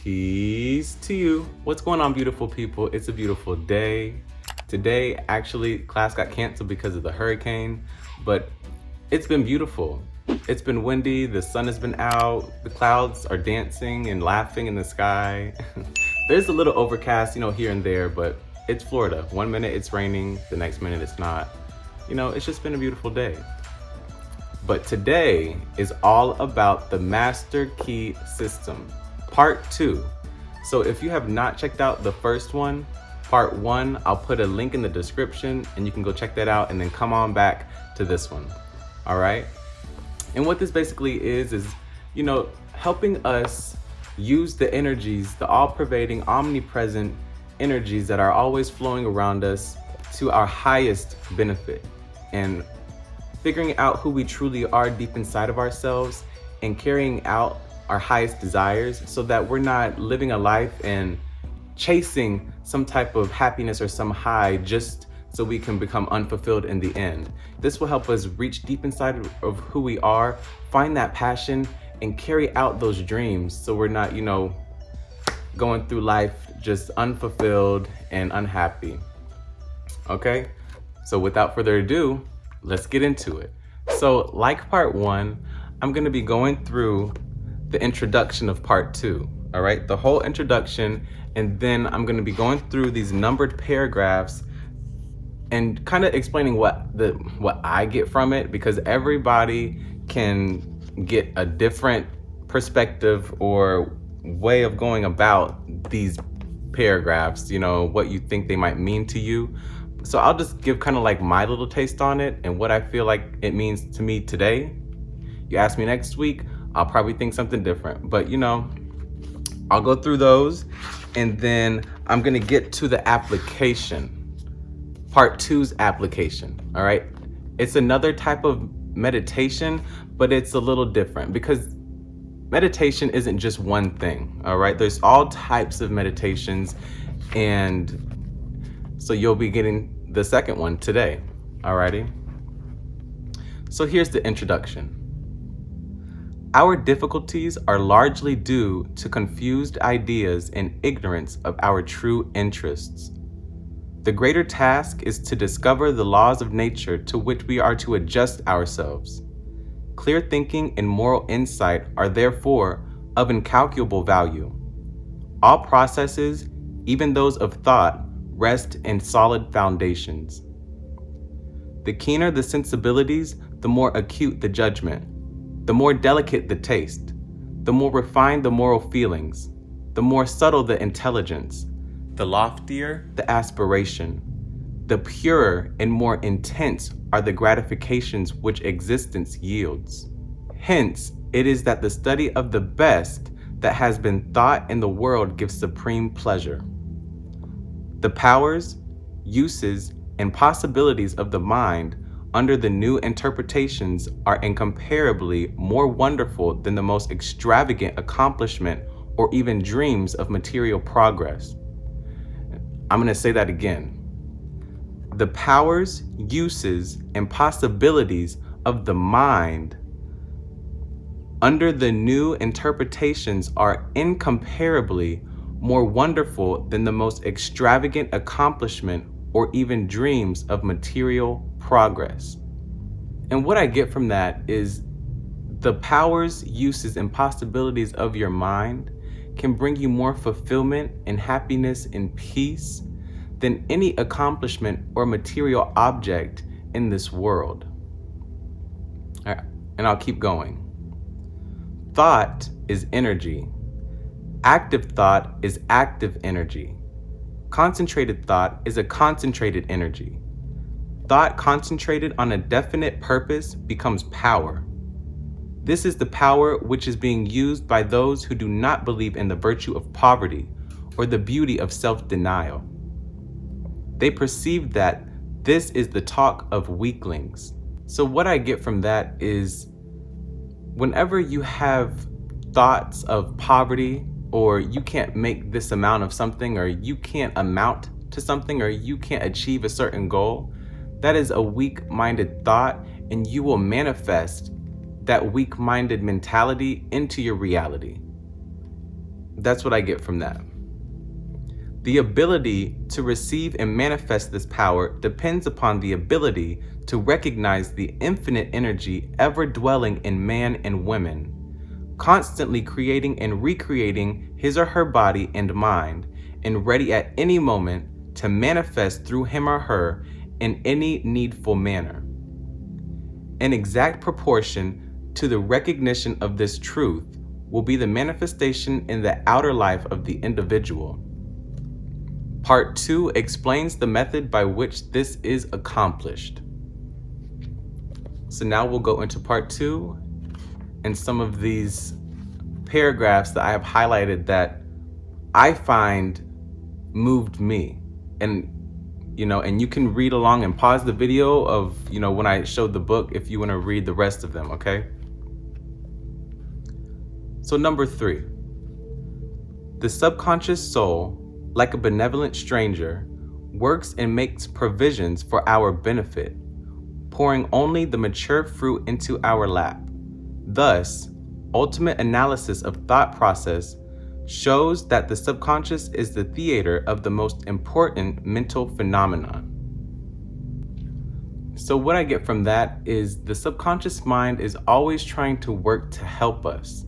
Peace to you. What's going on, beautiful people? It's a beautiful day. Today, actually, class got canceled because of the hurricane, but it's been beautiful. It's been windy, the sun has been out, the clouds are dancing and laughing in the sky. There's a little overcast, here and there, but it's Florida. One minute it's raining, the next minute it's not. It's just been a beautiful day. But today is all about the Master Key System, Part 2. So if you have not checked out the first one, Part 1, I'll put a link in the description and you can go check that out and then come on back to this one. All right? And what this basically is, helping us use the energies, the all-pervading, omnipresent energies that are always flowing around us to our highest benefit, and figuring out who we truly are deep inside of ourselves and carrying out our highest desires so that we're not living a life and chasing some type of happiness or some high just so we can become unfulfilled in the end. This will help us reach deep inside of who we are, find that passion, and carry out those dreams so we're not, going through life just unfulfilled and unhappy. Okay? So without further ado, let's get into it. So like Part 1, I'm gonna be going through the introduction of Part 2, all right? The whole introduction, and then I'm gonna be going through these numbered paragraphs and kind of explaining what I get from it, because everybody can get a different perspective or way of going about these paragraphs, what you think they might mean to you. So I'll just give kind of like my little taste on it and what I feel like it means to me today. You ask me next week, I'll probably think something different, but I'll go through those and then I'm gonna get to the application, Part 2's application, all right? It's another type of meditation, but it's a little different because meditation isn't just one thing, all right? There's all types of meditations, and so you'll be getting the second one today, alrighty? So here's the introduction. Our difficulties are largely due to confused ideas and ignorance of our true interests. The greater task is to discover the laws of nature to which we are to adjust ourselves. Clear thinking and moral insight are therefore of incalculable value. All processes, even those of thought, rest in solid foundations. The keener the sensibilities, the more acute the judgment, the more delicate the taste, the more refined the moral feelings, the more subtle the intelligence, the loftier the aspiration, the purer and more intense are the gratifications which existence yields. Hence, it is that the study of the best that has been thought in the world gives supreme pleasure. The powers, uses, and possibilities of the mind under the new interpretations are incomparably more wonderful than the most extravagant accomplishment or even dreams of material progress. I'm going to say that again. The powers, uses, and possibilities of the mind under the new interpretations are incomparably more wonderful than the most extravagant accomplishment or even dreams of material progress. And what I get from that is the powers, uses, and possibilities of your mind can bring you more fulfillment and happiness and peace than any accomplishment or material object in this world. All right, and I'll keep going. Thought is energy. Active thought is active energy. Concentrated thought is a concentrated energy. Thought concentrated on a definite purpose becomes power. This is the power which is being used by those who do not believe in the virtue of poverty or the beauty of self-denial. They perceive that this is the talk of weaklings. So what I get from that is whenever you have thoughts of poverty, or you can't make this amount of something, or you can't amount to something, or you can't achieve a certain goal, that is a weak-minded thought, and you will manifest that weak-minded mentality into your reality. That's what I get from that. The ability to receive and manifest this power depends upon the ability to recognize the infinite energy ever dwelling in man and women, constantly creating and recreating his or her body and mind, and ready at any moment to manifest through him or her in any needful manner. An exact proportion to the recognition of this truth will be the manifestation in the outer life of the individual. Part 2 explains the method by which this is accomplished. So now we'll go into part 2 and some of these paragraphs that I have highlighted that I find moved me. And you can read along and pause the video of, when I showed the book if you want to read the rest of them, okay? So number 3, the subconscious soul, like a benevolent stranger, works and makes provisions for our benefit, pouring only the mature fruit into our lap. Thus, ultimate analysis of thought process shows that the subconscious is the theater of the most important mental phenomenon. So what I get from that is the subconscious mind is always trying to work to help us.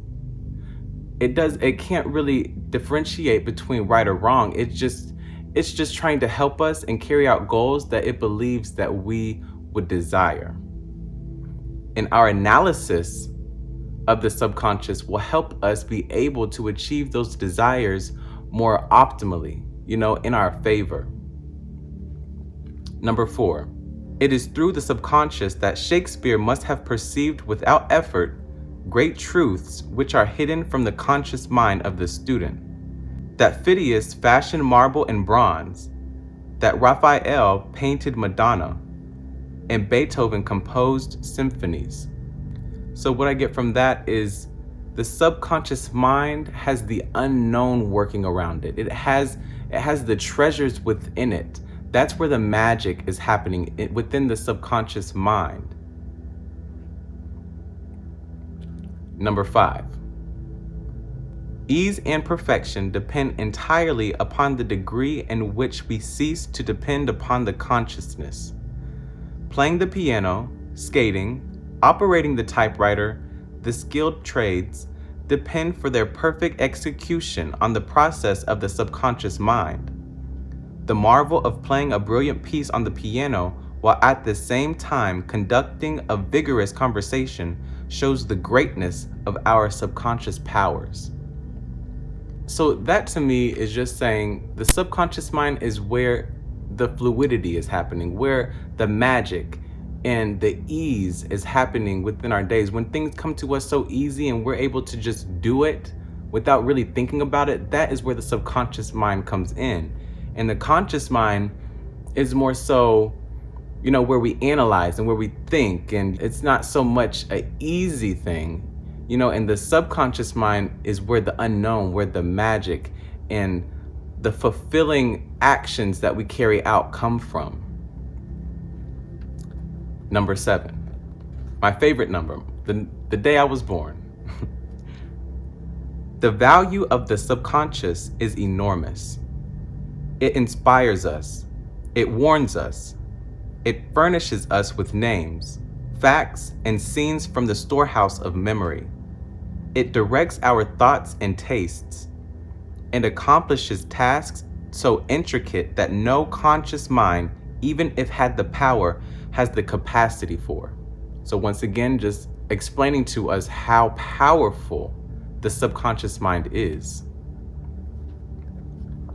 It can't really differentiate between right or wrong. It's just trying to help us and carry out goals that it believes that we would desire. And our analysis of the subconscious will help us be able to achieve those desires more optimally, in our favor. Number 4, it is through the subconscious that Shakespeare must have perceived without effort great truths which are hidden from the conscious mind of the student, that Phidias fashioned marble and bronze, that Raphael painted Madonna, and Beethoven composed symphonies. So what I get from that is the subconscious mind has the unknown working around it. It has the treasures within it. That's where the magic is happening within the subconscious mind. Number 5, ease and perfection depend entirely upon the degree in which we cease to depend upon the consciousness. Playing the piano, skating, operating the typewriter, the skilled trades depend for their perfect execution on the process of the subconscious mind. The marvel of playing a brilliant piece on the piano while at the same time conducting a vigorous conversation shows the greatness of our subconscious powers. So that to me is just saying the subconscious mind is where the fluidity is happening, where the magic and the ease is happening within our days. When things come to us so easy and we're able to just do it without really thinking about it, that is where the subconscious mind comes in. And the conscious mind is more so, where we analyze and where we think, and it's not so much an easy thing, and the subconscious mind is where the unknown, where the magic and the fulfilling actions that we carry out come from. Number 7, my favorite number, the day I was born. The value of the subconscious is enormous. It inspires us. It warns us. It furnishes us with names, facts, and scenes from the storehouse of memory. It directs our thoughts and tastes, and accomplishes tasks so intricate that no conscious mind, even if had the power, has the capacity for. So once again, just explaining to us how powerful the subconscious mind is.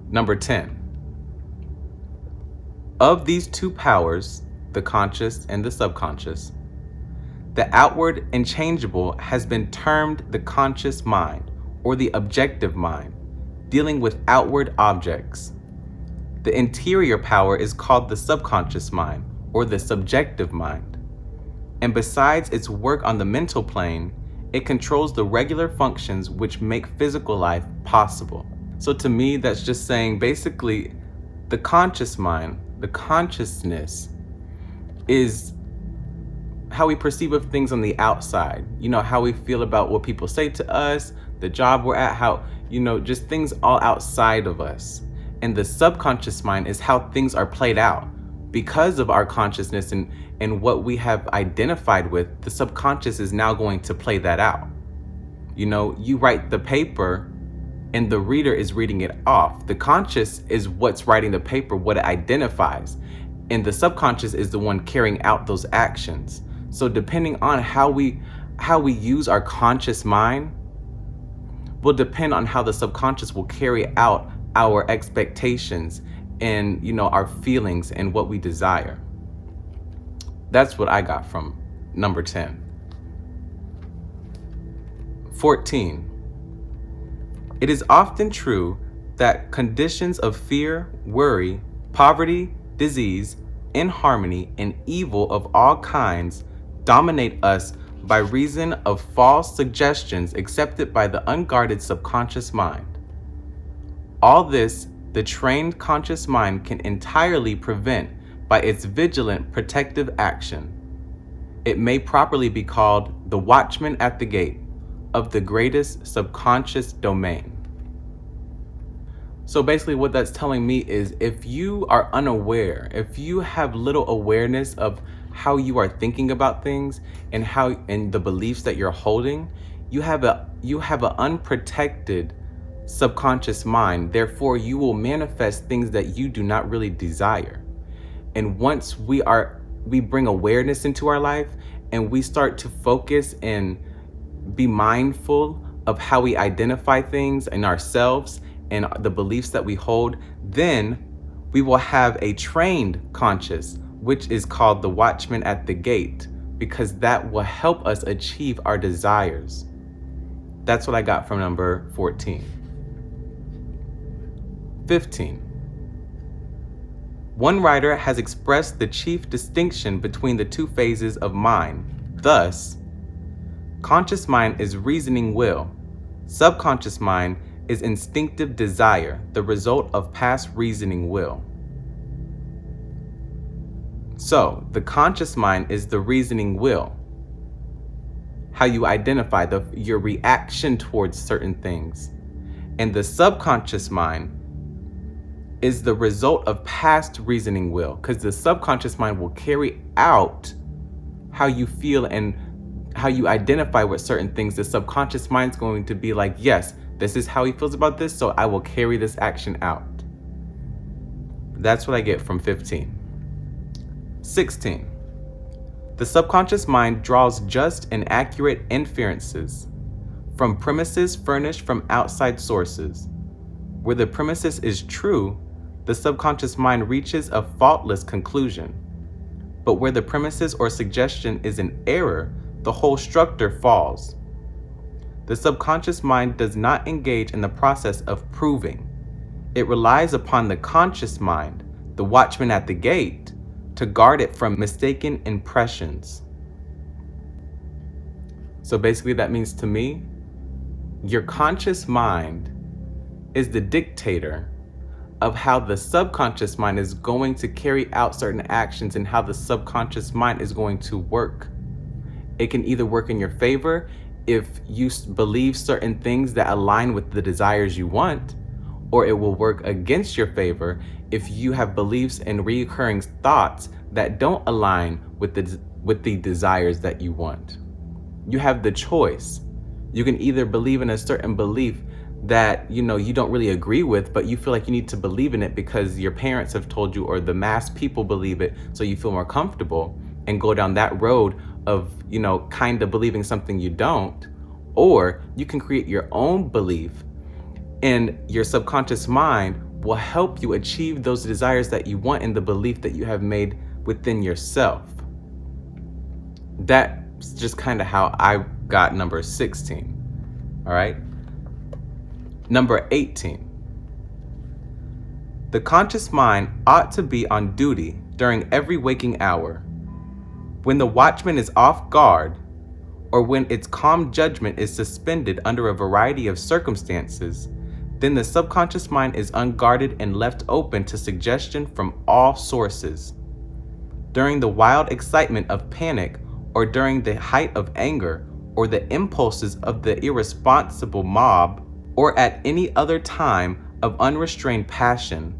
Number 10. Of these two powers, the conscious and the subconscious, the outward and changeable has been termed the conscious mind, or the objective mind, dealing with outward objects. The interior power is called the subconscious mind, or the subjective mind. And besides its work on the mental plane, it controls the regular functions which make physical life possible. So to me, that's just saying basically the conscious mind, the consciousness, is how we perceive of things on the outside. How we feel about what people say to us, the job we're at, how just things all outside of us. And the subconscious mind is how things are played out. Because of our consciousness and what we have identified with, the subconscious is now going to play that out. You write the paper and the reader is reading it off. The conscious is what's writing the paper, what it identifies. And the subconscious is the one carrying out those actions. So depending on how we use our conscious mind will depend on how the subconscious will carry out our expectations and our feelings and what we desire. That's what I got from number 10. 14. It is often true that conditions of fear, worry, poverty, disease, inharmony, and evil of all kinds dominate us by reason of false suggestions accepted by the unguarded subconscious mind. All this, the trained conscious mind can entirely prevent by its vigilant protective action. It may properly be called the watchman at the gate of the greatest subconscious domain. So basically what that's telling me is, if you are unaware, if you have little awareness of how you are thinking about things and the beliefs that you're holding, you have an unprotected subconscious mind. Therefore, you will manifest things that you do not really desire. And once we bring awareness into our life and we start to focus and be mindful of how we identify things in ourselves and the beliefs that we hold, then we will have a trained conscious, which is called the watchman at the gate, because that will help us achieve our desires. That's what I got from number 14. 15. One writer has expressed the chief distinction between the two phases of mind. Thus, conscious mind is reasoning will. Subconscious mind is instinctive desire, the result of past reasoning will. So, the conscious mind is the reasoning will. How you identify your reaction towards certain things. And the subconscious mind is the result of past reasoning will, because the subconscious mind will carry out how you feel and how you identify with certain things. The subconscious mind's going to be like, yes, this is how he feels about this, so I will carry this action out. That's what I get from 15. 16. The subconscious mind draws just and accurate inferences from premises furnished from outside sources. Where the premises is true, the subconscious mind reaches a faultless conclusion. But where the premises or suggestion is an error, the whole structure falls. The subconscious mind does not engage in the process of proving. It relies upon the conscious mind, the watchman at the gate, to guard it from mistaken impressions. So basically that means to me, your conscious mind is the dictator of how the subconscious mind is going to carry out certain actions and how the subconscious mind is going to work. It can either work in your favor if you believe certain things that align with the desires you want, or it will work against your favor if you have beliefs and recurring thoughts that don't align with the desires that you want. You have the choice. You can either believe in a certain belief that you don't really agree with, but you feel like you need to believe in it because your parents have told you, or the mass people believe it, so you feel more comfortable and go down that road of kind of believing something you don't. Or you can create your own belief, and your subconscious mind will help you achieve those desires that you want in the belief that you have made within yourself. That's just kind of how I got number 16. All right. Number 18. The conscious mind ought to be on duty during every waking hour. When the watchman is off guard, or when its calm judgment is suspended under a variety of circumstances, then the subconscious mind is unguarded and left open to suggestion from all sources. During the wild excitement of panic, or during the height of anger, or the impulses of the irresponsible mob, or at any other time of unrestrained passion,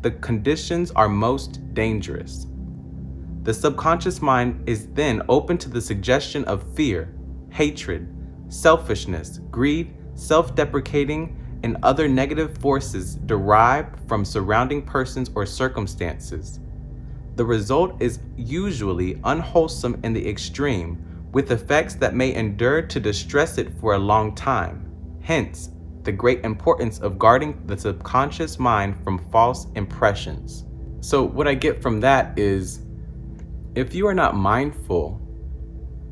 the conditions are most dangerous. The subconscious mind is then open to the suggestion of fear, hatred, selfishness, greed, self-deprecating, and other negative forces derived from surrounding persons or circumstances. The result is usually unwholesome in the extreme, with effects that may endure to distress it for a long time. Hence, the great importance of guarding the subconscious mind from false impressions. So what I get from that is, if you are not mindful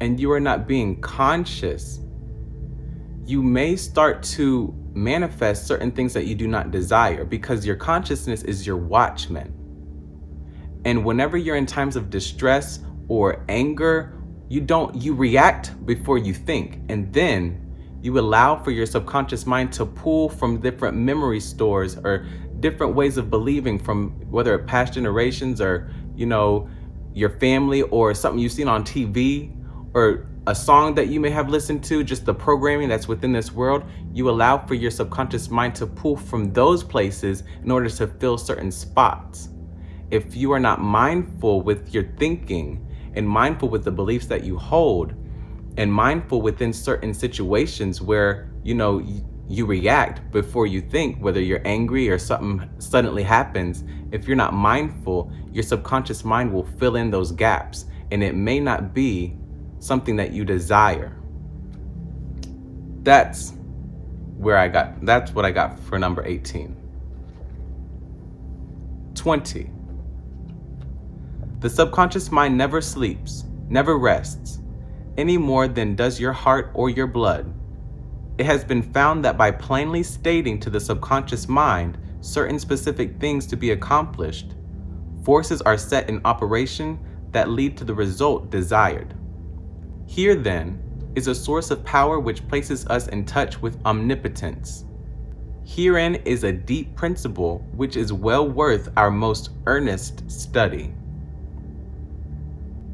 and you are not being conscious, you may start to manifest certain things that you do not desire, because your consciousness is your watchman. And whenever you're in times of distress or anger, you react before you think, and then you allow for your subconscious mind to pull from different memory stores or different ways of believing from whether it's past generations or, your family or something you've seen on TV or a song that you may have listened to, just the programming that's within this world. You allow for your subconscious mind to pull from those places in order to fill certain spots. If you are not mindful with your thinking and mindful with the beliefs that you hold and mindful within certain situations where, you react before you think, whether you're angry or something suddenly happens, if you're not mindful, your subconscious mind will fill in those gaps, and it may not be something that you desire. That's what I got for number 18. 20. The subconscious mind never sleeps, never rests, any more than does your heart or your blood. It has been found that by plainly stating to the subconscious mind certain specific things to be accomplished, forces are set in operation that lead to the result desired. Here, then, is a source of power which places us in touch with omnipotence. Herein is a deep principle which is well worth our most earnest study.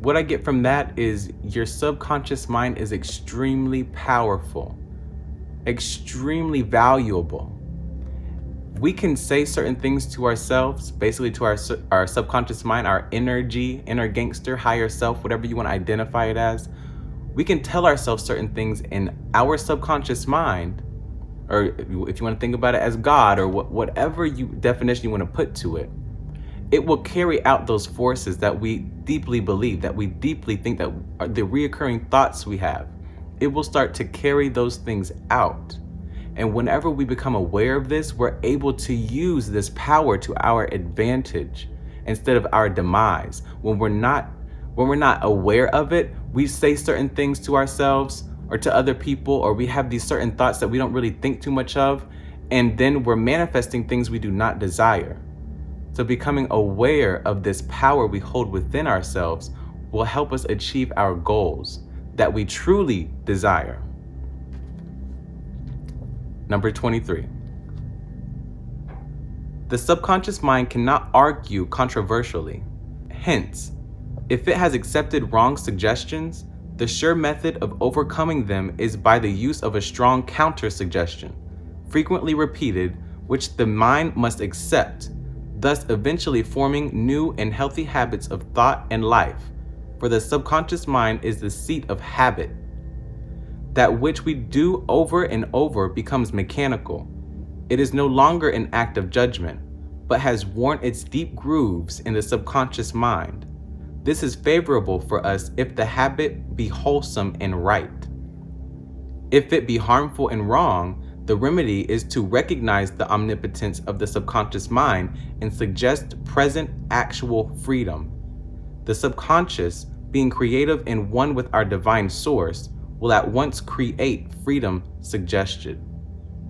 What I get from that is your subconscious mind is extremely powerful, extremely valuable. We can say certain things to ourselves, basically to our subconscious mind, our energy, inner gangster, higher self, whatever you want to identify it as. We can tell ourselves certain things in our subconscious mind, or if you want to think about it as God, or whatever definition you want to put to it. It will carry out those forces that we deeply believe, that we deeply think, that are the reoccurring thoughts we have. It will start to carry those things out. And whenever we become aware of this, we're able to use this power to our advantage instead of our demise. When we're not aware of it, we say certain things to ourselves or to other people, or we have these certain thoughts that we don't really think too much of, and then we're manifesting things we do not desire. So becoming aware of this power we hold within ourselves will help us achieve our goals that we truly desire. Number 23. The subconscious mind cannot argue controversially. Hence, if it has accepted wrong suggestions, the sure method of overcoming them is by the use of a strong counter-suggestion, frequently repeated, which the mind must accept, thus eventually forming new and healthy habits of thought and life. For the subconscious mind is the seat of habit. That which we do over and over becomes mechanical. It is no longer an act of judgment, but has worn its deep grooves in the subconscious mind. This is favorable for us if the habit be wholesome and right. If it be harmful and wrong, the remedy is to recognize the omnipotence of the subconscious mind and suggest present actual freedom. The subconscious, being creative and one with our divine source, will at once create freedom suggested.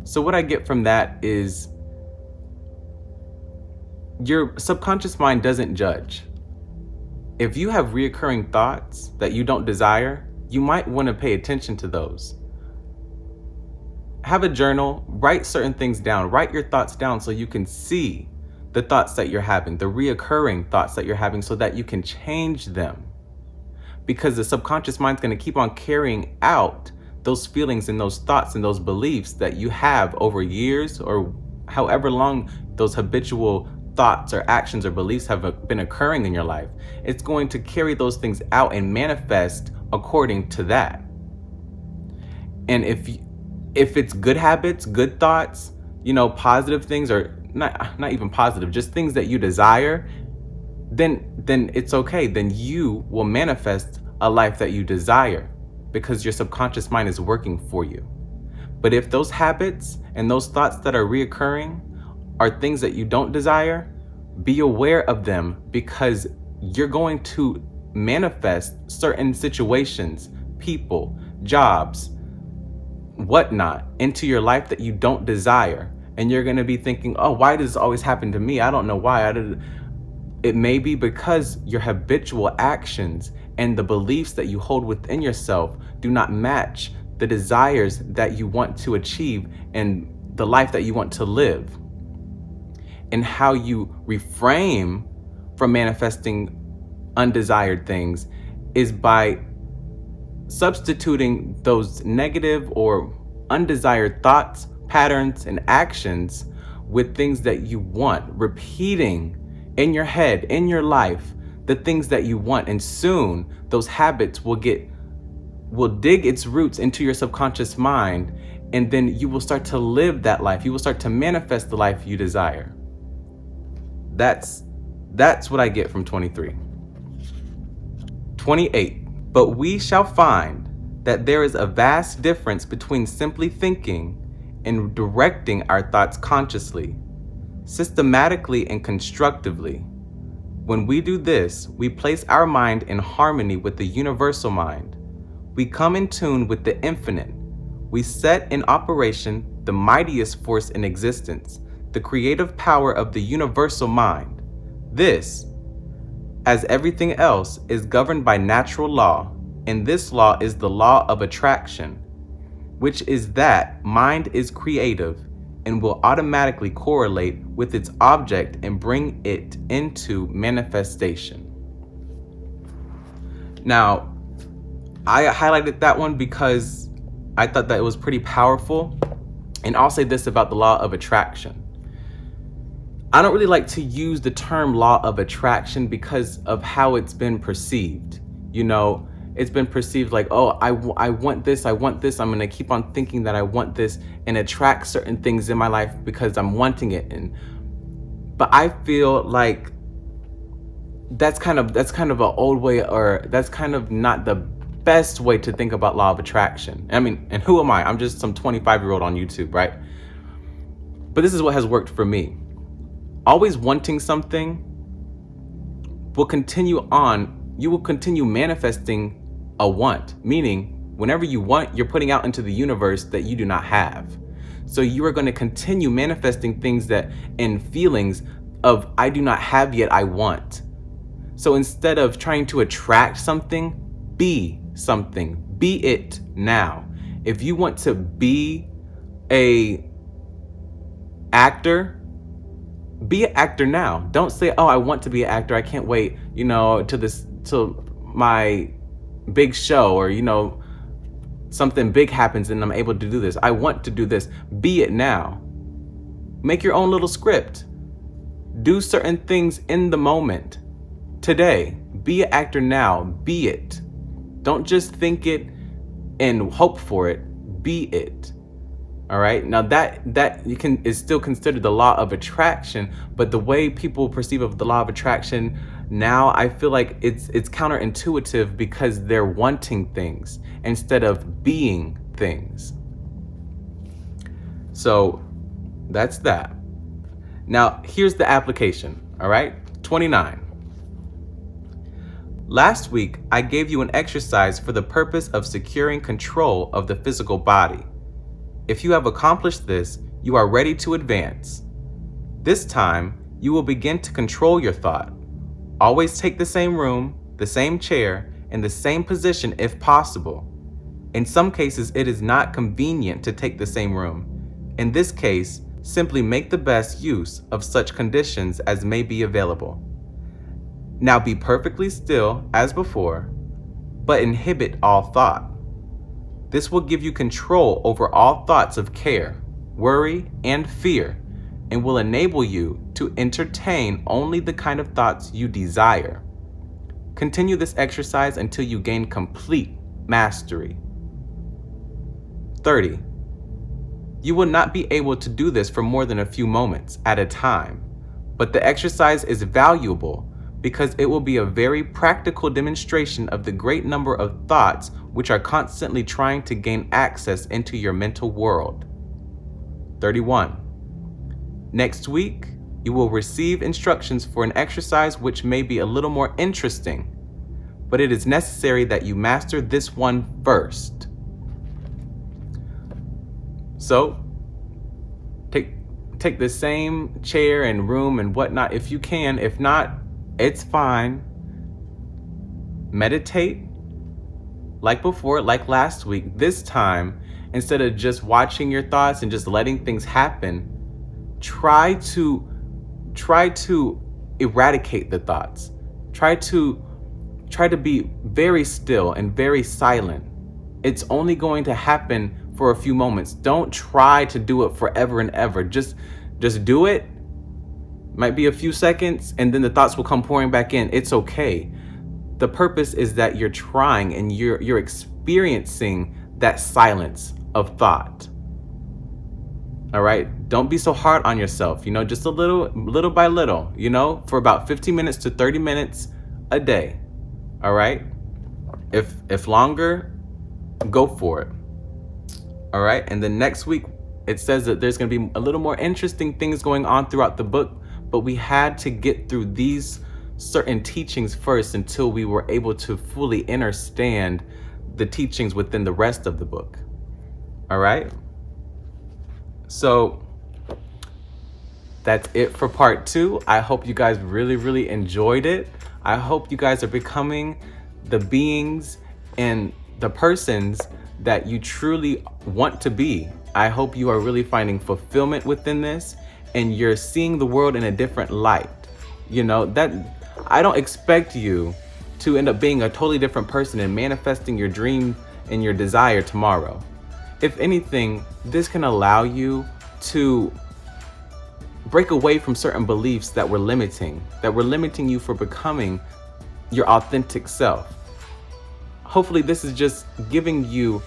So what I get from that is your subconscious mind doesn't judge. If you have reoccurring thoughts that you don't desire, you might want to pay attention to those. Have a journal, write certain things down, write your thoughts down so you can see the thoughts that you're having, the reoccurring thoughts that you're having, so that you can change them. Because the subconscious mind is going to keep on carrying out those feelings and those thoughts and those beliefs that you have over years or however long those habitual thoughts or actions or beliefs have been occurring in your life, it's going to carry those things out and manifest according to that. And if it's good habits, good thoughts, positive things, or not even positive, just things that you desire, then it's okay. Then you will manifest a life that you desire because your subconscious mind is working for you. But if those habits and those thoughts that are reoccurring are things that you don't desire, be aware of them, because you're going to manifest certain situations, people, jobs, whatnot into your life that you don't desire. And you're going to be thinking, oh, why does this always happen to me? I don't know why. It may be because your habitual actions and the beliefs that you hold within yourself do not match the desires that you want to achieve and the life that you want to live. And how you refrain from manifesting undesired things is by substituting those negative or undesired thoughts, patterns, and actions with things that you want, repeating in your head, in your life, the things that you want. And soon those habits will dig its roots into your subconscious mind, and then you will start to live that life. You will start to manifest the life you desire. That's what I get from 23. 28. But we shall find that there is a vast difference between simply thinking and directing our thoughts consciously, systematically and constructively. When we do this, we place our mind in harmony with the universal mind. We come in tune with the infinite. We set in operation the mightiest force in existence, the creative power of the universal mind. This, as everything else, is governed by natural law, and this law is the law of attraction, which is that mind is creative and will automatically correlate with its object and bring it into manifestation. Now, I highlighted that one because I thought that it was pretty powerful. And I'll say this about the law of attraction. I don't really like to use the term law of attraction because of how it's been perceived. It's been perceived like, oh, I want this, I'm going to keep on thinking that I want this and attract certain things in my life because I'm wanting it. But I feel like that's kind of an old way, or that's kind of not the best way to think about law of attraction. I mean, and who am I? I'm just some 25-year-old on YouTube, right? But this is what has worked for me. Always wanting something will continue on. You will continue manifesting a want, meaning whenever you want, you're putting out into the universe that you do not have. So you are going to continue manifesting things that, and feelings of, I do not have yet, I want. So instead of trying to attract something, be something. Be it now. If you want to be a actor, be an actor now. Don't say, oh, I want to be an actor, I can't wait, till my big show, or something big happens and I'm able to do this. I want to do this. Be it now. Make your own little script. Do certain things in the moment. Today. Be an actor now. Be it. Don't just think it and hope for it. Be it. All right. Now that is still considered the law of attraction, but the way people perceive of the law of attraction now, I feel like it's counterintuitive because they're wanting things instead of being things. So that's that. Now here's the application. All right. 29. Last week, I gave you an exercise for the purpose of securing control of the physical body. If you have accomplished this, you are ready to advance. This time, you will begin to control your thought. Always take the same room, the same chair, and the same position if possible. In some cases, it is not convenient to take the same room. In this case, simply make the best use of such conditions as may be available. Now be perfectly still as before, but inhibit all thought. This will give you control over all thoughts of care, worry, and fear, and will enable you to entertain only the kind of thoughts you desire. Continue this exercise until you gain complete mastery. 30. You will not be able to do this for more than a few moments at a time, but the exercise is valuable because it will be a very practical demonstration of the great number of thoughts which are constantly trying to gain access into your mental world. 31. Next week, you will receive instructions for an exercise which may be a little more interesting, but it is necessary that you master this one first. So, take the same chair and room and whatnot if you can. If not, it's fine. Meditate like before, like last week. This time, instead of just watching your thoughts and just letting things happen, try to eradicate the thoughts. Try to be very still and very silent. It's only going to happen for a few moments. Don't try to do it forever and ever. Just do it. Might be a few seconds and then the thoughts will come pouring back in. It's okay. The purpose is that you're trying and you're experiencing that silence of thought. All right? Don't be so hard on yourself, just a little by little, for about 15 minutes to 30 minutes a day. All right? If longer, go for it. All right? And then next week, it says that there's going to be a little more interesting things going on throughout the book, but we had to get through these certain teachings first until we were able to fully understand the teachings within the rest of the book. All right? So that's it for part 2. I hope you guys really, really enjoyed it. I hope you guys are becoming the beings and the persons that you truly want to be. I hope you are really finding fulfillment within this and you're seeing the world in a different light. That I don't expect you to end up being a totally different person and manifesting your dream and your desire tomorrow. If anything, this can allow you to break away from certain beliefs that were limiting you for becoming your authentic self. Hopefully this is just giving you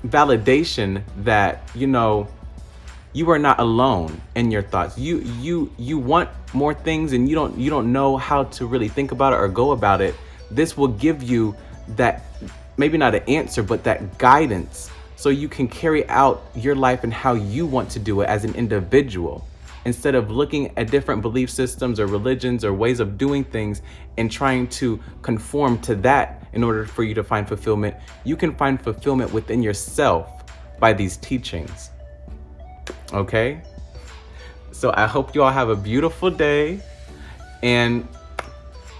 validation that, you are not alone in your thoughts. You want more things and you don't know how to really think about it or go about it. This will give you that, maybe not an answer, but that guidance so you can carry out your life and how you want to do it as an individual. Instead of looking at different belief systems or religions or ways of doing things and trying to conform to that in order for you to find fulfillment, you can find fulfillment within yourself by these teachings. Okay? So I hope you all have a beautiful day and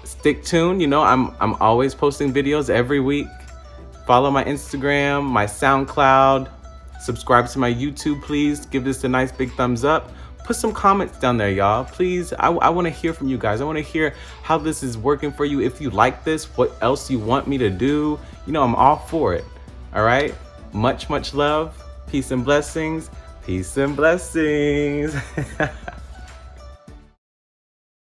stick tuned. I'm always posting videos every week. Follow my Instagram, my SoundCloud, subscribe to my YouTube, please. Give this a nice big thumbs up. Put some comments down there, y'all. Please, I want to hear from you guys. I want to hear how this is working for you. If you like this, what else you want me to do. I'm all for it. All right? Much, much love. Peace and blessings. Peace and blessings.